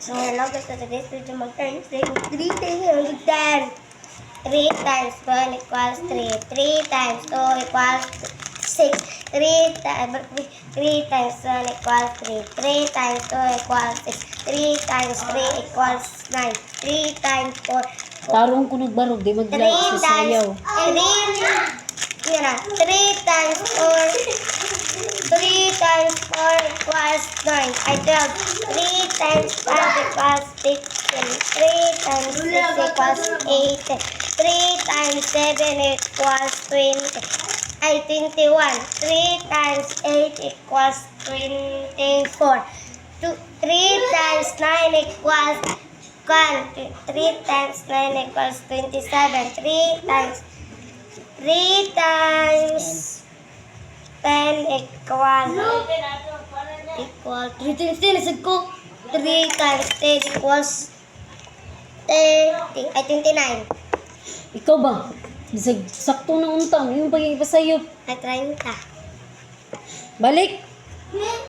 So hello guys, so today's video mag-turn 3 10. 3 times 1 equals 3. 3 times 2 equals 6. 3 times 1 equals 3. 3 times 2 equals 6. 3 times 3 equals 9. 3 times 4. Tarong ko nagbarog, di 3 maglaot sa sayaw. times 3 times 4 equals 9. I 12. 3 times 5 equals 16. 3 times 6 equals 18. 3 times 7 equals 20. Ay, 21. 3 times 8 equals 24. 3 times 9 equals 1. 3 times 9 equals 27. 3 times 10 equal 3 times 10 isag ko 3 times 10 equals 30 ay 29 Ikaw ba? Bisag sakto na untang, yung pag-iipasayop. ay 30 Balik!